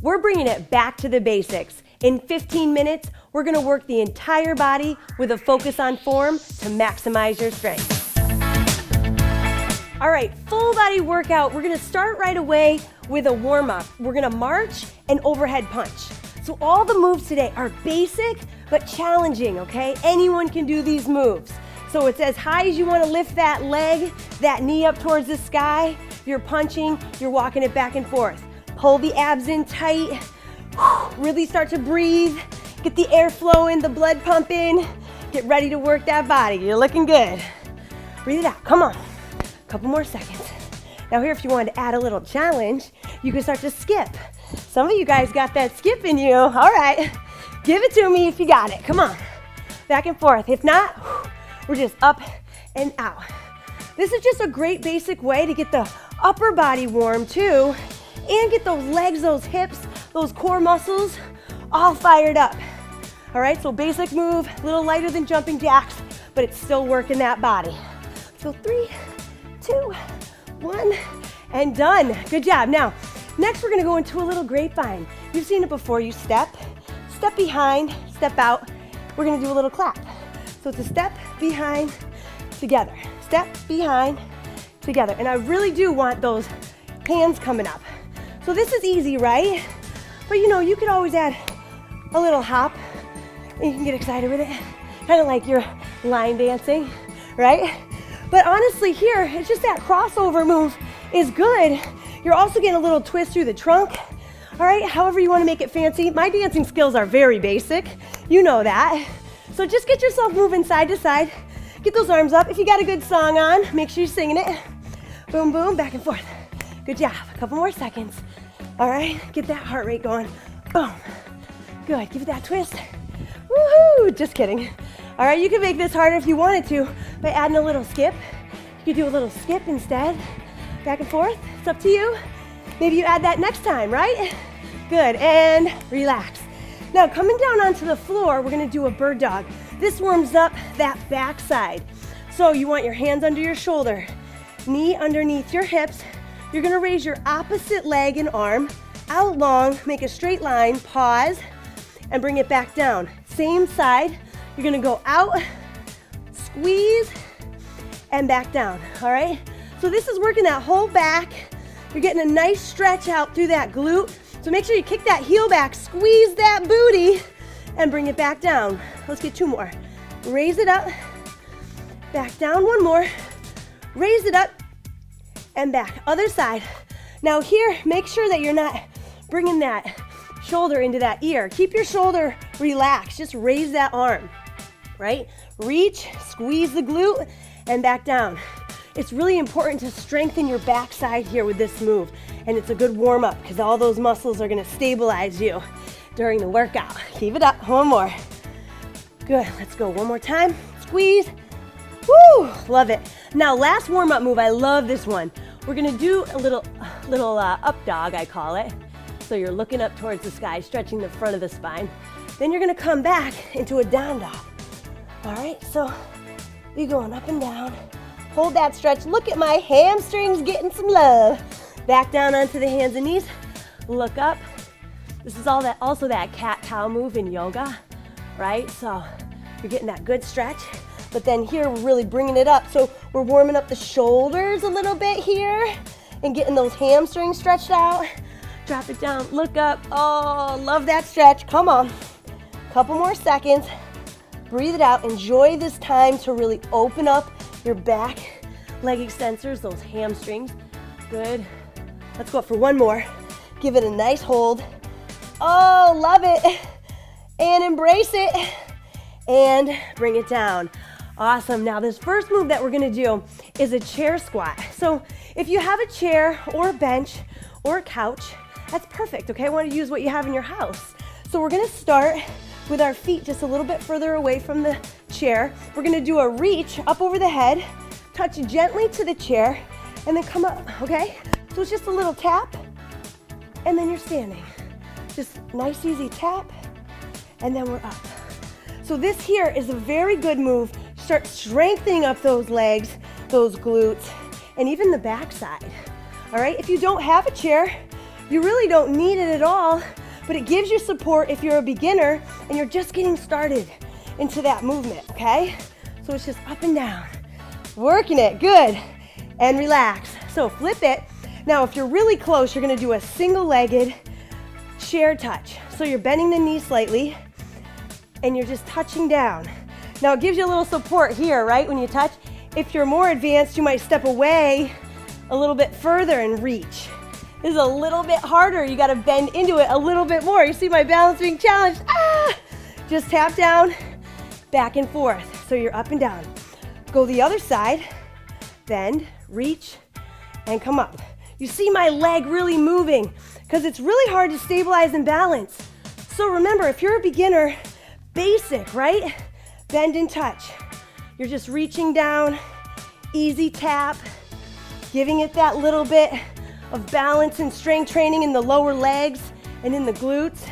we're bringing it back to the basics. In 15 minutes, we're gonna work the entire body with a focus on form to maximize your strength. All right, full body workout. We're gonna start right away with a warm-up. We're gonna march and overhead punch. So all the moves today are basic but challenging, okay? Anyone can do these moves. So it's as high as you wanna lift that leg, that knee up towards the sky. You're punching, you're walking it back and forth. Pull the abs in tight. Really start to breathe. Get the air flowing, the blood pumping. Get ready to work that body. You're looking good. Breathe it out, come on. Couple more seconds. Now here, if you wanted to add a little challenge, you can start to skip. Some of you guys got that skip in you. All right, give it to me if you got it. Come on, back and forth. If not, we're just up and out. This is just a great basic way to get the upper body warm too, and get those legs, those hips, those core muscles all fired up. All right, so basic move, a little lighter than jumping jacks, but it's still working that body. So 3, 2, 1, and done. Good job. Now, next we're gonna go into a little grapevine. You've seen it before. You step behind, step out. We're gonna do a little clap. So it's a step behind, together. Step behind, together. And I really do want those hands coming up. So this is easy, right? But you know, you could always add a little hop and you can get excited with it. Kind of like you're line dancing, right? But honestly here, it's just that crossover move is good. You're also getting a little twist through the trunk. All right, however you want to make it fancy. My dancing skills are very basic. You know that. So just get yourself moving side to side. Get those arms up. If you got a good song on, make sure you're singing it. Boom, boom, back and forth. Good job. A couple more seconds. All right, get that heart rate going. Boom. Good, give it that twist. Woohoo, just kidding. All right, you can make this harder if you wanted to by adding a little skip. You could do a little skip instead. Back and forth, it's up to you. Maybe you add that next time, right? Good, and relax. Now coming down onto the floor, we're gonna do a bird dog. This warms up that back side. So you want your hands under your shoulder, knee underneath your hips. You're gonna raise your opposite leg and arm out long, make a straight line, pause, and bring it back down. Same side, you're gonna go out, squeeze, and back down, all right? So this is working that whole back. You're getting a nice stretch out through that glute. So make sure you kick that heel back, squeeze that booty, and bring it back down. Let's get 2 more. Raise it up, back down, 1 more. Raise it up, and back. Other side. Now here, make sure that you're not bringing that shoulder into that ear. Keep your shoulder relaxed. Just raise that arm, right? Reach, squeeze the glute, and back down. It's really important to strengthen your backside here with this move. And it's a good warm up because all those muscles are gonna stabilize you during the workout. Keep it up, 1 more. Good, let's go 1 more time. Squeeze, woo, love it. Now last warm up move, I love this one. We're gonna do a little up dog, I call it. So you're looking up towards the sky, stretching the front of the spine. Then you're gonna come back into a down dog. All right, so you're going up and down. Hold that stretch. Look at my hamstrings getting some love. Back down onto the hands and knees. Look up. This is also that cat-cow move in yoga, right? So you're getting that good stretch. But then here we're really bringing it up. So we're warming up the shoulders a little bit here and getting those hamstrings stretched out. Drop it down, look up. Oh, love that stretch. Come on. Couple more seconds. Breathe it out. Enjoy this time to really open up your back, leg extensors, those hamstrings. Good. Let's go up for 1 more. Give it a nice hold. Oh, love it. And embrace it. And bring it down. Awesome. Now this first move that we're gonna do is a chair squat. So if you have a chair or a bench or a couch, that's perfect, okay? I want to use what you have in your house. So we're gonna start with our feet just a little bit further away from the chair. We're gonna do a reach up over the head, touch gently to the chair, and then come up, okay? So it's just a little tap, and then you're standing. Just nice, easy tap, and then we're up. So this here is a very good move. Start strengthening up those legs, those glutes, and even the backside. All right, if you don't have a chair, You really don't need it at all, but it gives you support if you're a beginner and you're just getting started into that movement, okay? So it's just up and down, working it, good, and relax. So flip it. Now, if you're really close, you're gonna do a single-legged chair touch. So you're bending the knee slightly and you're just touching down. Now it gives you a little support here, right, when you touch. If you're more advanced, you might step away a little bit further and reach. This is a little bit harder. You gotta bend into it a little bit more. You see my balance being challenged. Just tap down, back and forth. So you're up and down. Go the other side, bend, reach, and come up. You see my leg really moving because it's really hard to stabilize and balance. So remember, if you're a beginner, basic, right? Bend and touch. You're just reaching down, easy tap, giving it that little bit of balance and strength training in the lower legs and in the glutes.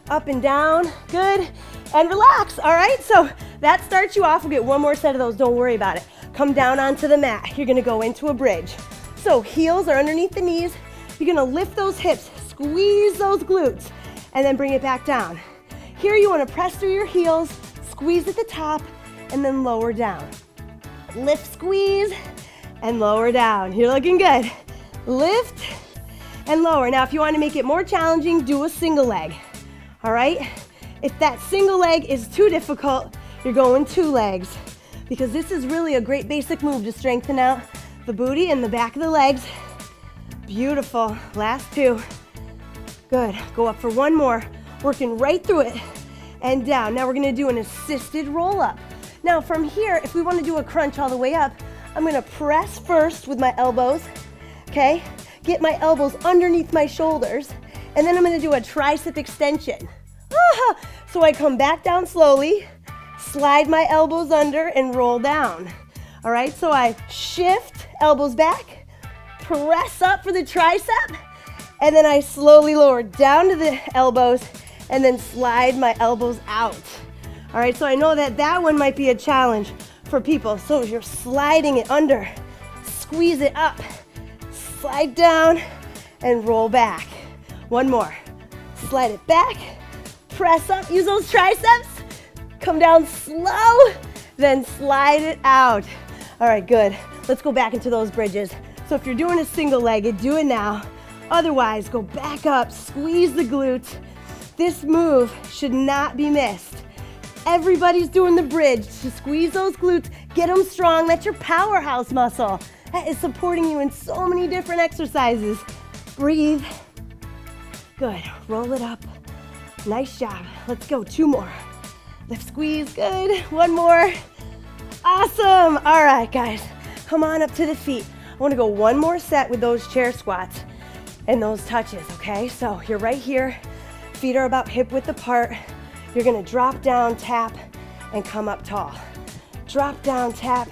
Up and down, good, and relax, all right? So that starts you off. We'll get one more set of those, don't worry about it. Come down onto the mat. You're gonna go into a bridge. So heels are underneath the knees. You're gonna lift those hips, squeeze those glutes, and then bring it back down. Here you wanna press through your heels, squeeze at the top, and then lower down. Lift, squeeze, and lower down. You're looking good. Lift and lower. Now, if you want to make it more challenging, do a single leg. All right? If that single leg is too difficult, you're going two legs because this is really a great basic move to strengthen out the booty and the back of the legs. Beautiful. Last two. Good. Go up for one more. Working right through it and down. Now we're going to do an assisted roll up. Now from here, if we want to do a crunch all the way up, I'm going to press first with my elbows. Okay? Get my elbows underneath my shoulders. And then I'm going to do a tricep extension. So I come back down slowly, slide my elbows under, and roll down. All right? So I shift, elbows back, press up for the tricep, and then I slowly lower down to the elbows, and then slide my elbows out. All right? So I know that that one might be a challenge for people. So you're sliding it under, squeeze it up, slide down, and roll back. One more. Slide it back, press up, use those triceps, come down slow, then slide it out. All right, good. Let's go back into those bridges. So if you're doing a single legged, do it now. Otherwise, go back up, squeeze the glutes. This move should not be missed. Everybody's doing the bridge to squeeze those glutes, get them strong. That's your powerhouse muscle. That is supporting you in so many different exercises. Breathe. Good. Roll it up. Nice job. Let's go. Two more. Lift, squeeze. Good. One more. Awesome. All right, guys. Come on up to the feet. I want to go one more set with those chair squats and those touches, okay? So you're right here. Feet are about hip width apart. You're going to drop down, tap, and come up tall. Drop down, tap,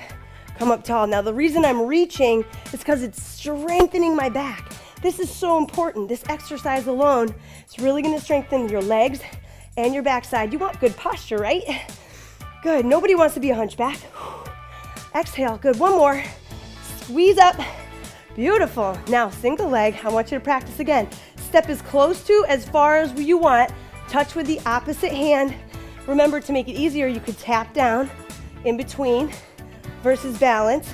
come up tall. Now, the reason I'm reaching is because it's strengthening my back. This is so important. This exercise alone is really going to strengthen your legs and your backside. You want good posture, right? Good. Nobody wants to be a hunchback. Exhale. Good. One more. Squeeze up. Beautiful. Now, single leg. I want you to practice again. Step as close to as far as you want. Touch with the opposite hand. Remember, to make it easier, you could tap down in between versus balance.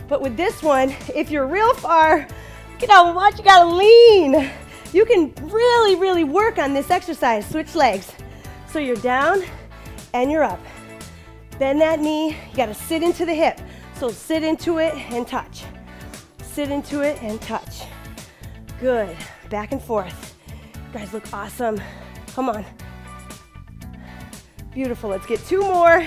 But with this one, if you're real far, you know, watch, you gotta lean. You can really, really work on this exercise. Switch legs. So you're down and you're up. Bend that knee. You gotta sit into the hip. So sit into it and touch. Sit into it and touch. Good. Back and forth. You guys look awesome. Come on. Beautiful. Let's get two more.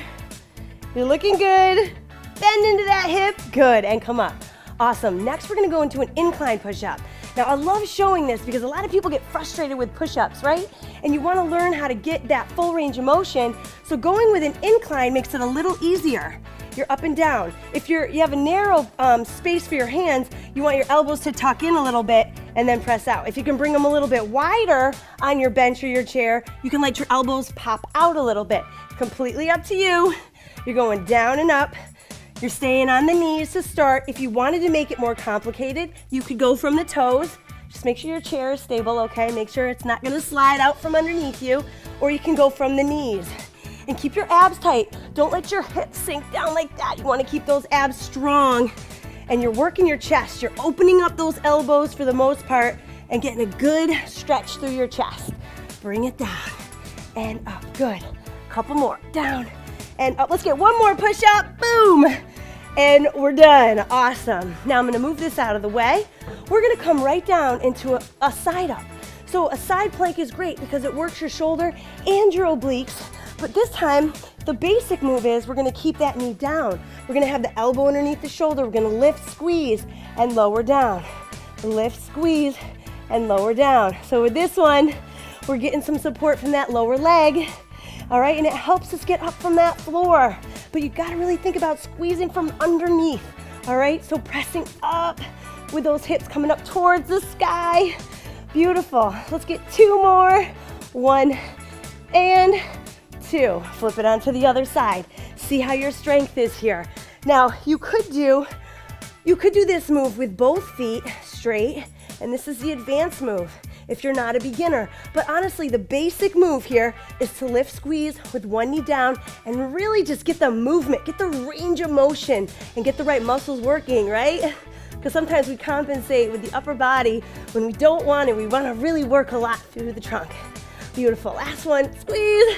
You're looking good. Bend into that hip. Good. And come up. Awesome. Next, we're going to go into an incline push-up. Now, I love showing this because a lot of people get frustrated with push-ups, right? And you want to learn how to get that full range of motion. So going with an incline makes it a little easier. You're up and down. If you have a narrow space for your hands, you want your elbows to tuck in a little bit and then press out. If you can bring them a little bit wider on your bench or your chair, you can let your elbows pop out a little bit. Completely up to you. You're going down and up. You're staying on the knees to start. If you wanted to make it more complicated, you could go from the toes, Just make sure your chair is stable, okay? Make sure it's not gonna slide out from underneath you, or you can go from the knees. And keep your abs tight. Don't let your hips sink down like that. You wanna keep those abs strong. And you're working your chest. You're opening up those elbows for the most part and getting a good stretch through your chest. Bring it down and up, good. Couple more, down and up. Let's get one more push up, boom. And we're done, awesome. Now I'm gonna move this out of the way. We're gonna come right down into a side up. So a side plank is great because it works your shoulder and your obliques, but this time, the basic move is we're gonna keep that knee down. We're gonna have the elbow underneath the shoulder. We're gonna lift, squeeze, and lower down. Lift, squeeze, and lower down. So with this one, we're getting some support from that lower leg, all right? And it helps us get up from that floor. But you gotta really think about squeezing from underneath, all right? So pressing up with those hips coming up towards the sky. Beautiful. Let's get two more. 1 and 2. Flip it onto the other side. See how your strength is here. Now, you could do this move with both feet straight, and this is the advanced move if you're not a beginner. But honestly, the basic move here is to lift, squeeze with one knee down and really just get the movement, get the range of motion, and get the right muscles working, right? Because sometimes we compensate with the upper body when we don't want it. We want to really work a lot through the trunk. Beautiful. Last one, squeeze.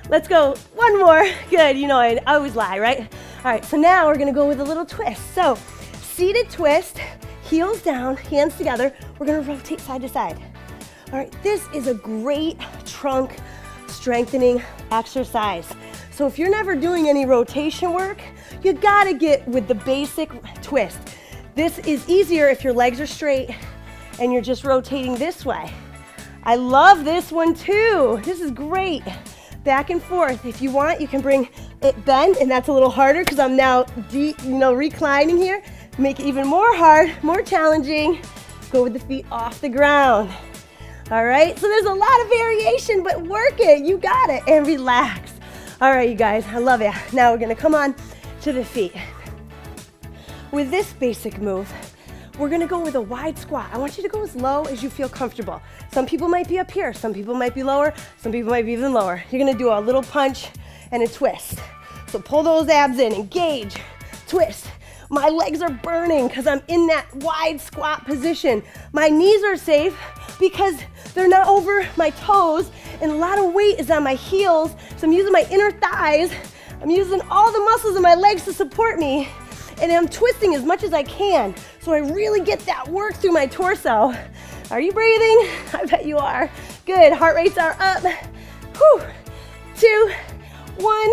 Let's go. One more. Good. You know, I always lie, right? All right, so now we're going to go with a little twist. So, seated twist, heels down, hands together. We're going to rotate side to side. All right, this is a great trunk strengthening exercise. So if you're never doing any rotation work, you got to get with the basic twist. This is easier if your legs are straight and you're just rotating this way. I love this one too. This is great. Back and forth. If you want, you can bring it bent, and that's a little harder because I'm now reclining here. Make it even more hard, more challenging. Go with the feet off the ground. All right, so there's a lot of variation, but work it. You got it, and relax. All right, you guys, I love it. Now we're gonna come on to the feet. With this basic move, we're gonna go with a wide squat. I want you to go as low as you feel comfortable. Some people might be up here, some people might be lower, some people might be even lower. You're gonna do a little punch and a twist. So pull those abs in, engage, twist. My legs are burning because I'm in that wide squat position. My knees are safe because they're not over my toes, and a lot of weight is on my heels, so I'm using my inner thighs. I'm using all the muscles in my legs to support me, and I'm twisting as much as I can, so I really get that work through my torso. Are you breathing? I bet you are. Good, heart rates are up. Whew. 2, 1,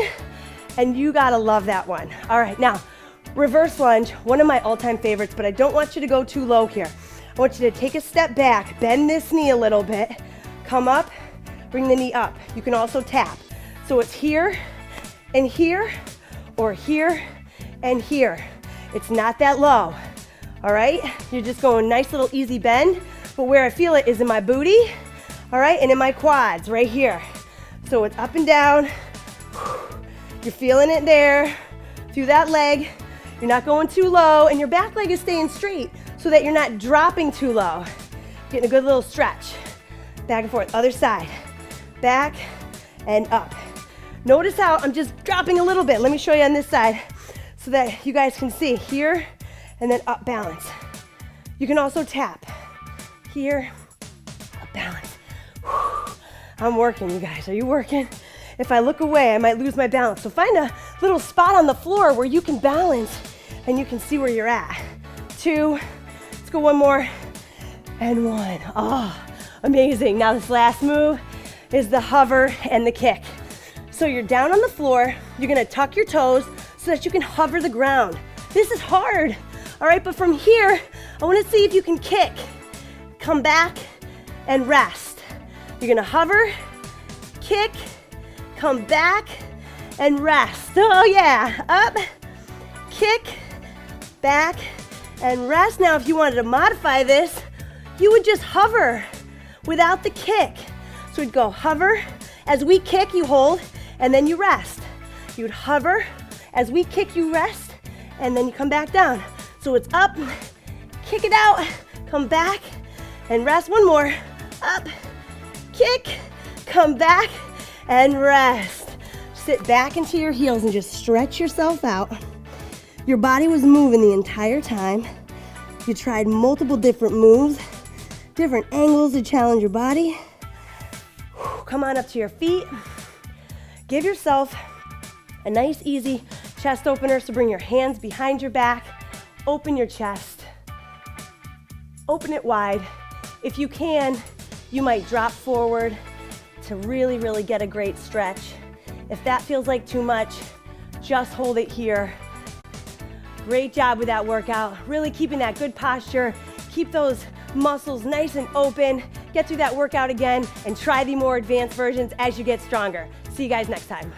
and you gotta love that one. All right, now, reverse lunge, one of my all-time favorites, but I don't want you to go too low here. I want you to take a step back, bend this knee a little bit, come up, bring the knee up. You can also tap. So it's here and here, or here and here. It's not that low, all right? You're just going nice little easy bend, but where I feel it is in my booty, all right, and in my quads right here. So it's up and down. You're feeling it there, through that leg. You're not going too low, and your back leg is staying straight so that you're not dropping too low. Getting a good little stretch. Back and forth, other side. Back and up. Notice how I'm just dropping a little bit. Let me show you on this side so that you guys can see. Here, and then up, balance. You can also tap. Here, up, balance. Whew. I'm working, you guys. Are you working? If I look away, I might lose my balance. So find a little spot on the floor where you can balance and you can see where you're at. 2, let's go one more, and 1. Oh, amazing. Now this last move is the hover and the kick. So you're down on the floor, you're gonna tuck your toes so that you can hover the ground. This is hard, all right? But from here, I wanna see if you can kick. Come back and rest. You're gonna hover, kick, come back, and rest. Oh yeah, up, kick, back, and rest. Now if you wanted to modify this, you would just hover without the kick. So we'd go hover, as we kick you hold, and then you rest. You would hover, as we kick you rest, and then you come back down. So it's up, kick it out, come back, and rest. One more. Up, kick, come back, and rest. Sit back into your heels and just stretch yourself out. Your body was moving the entire time. You tried multiple different moves, different angles to challenge your body. Come on up to your feet. Give yourself a nice, easy chest opener. So bring your hands behind your back. Open your chest. Open it wide. If you can, you might drop forward to really, really get a great stretch. If that feels like too much, just hold it here. Great job with that workout. Really keeping that good posture. Keep those muscles nice and open. Get through that workout again and try the more advanced versions as you get stronger. See you guys next time.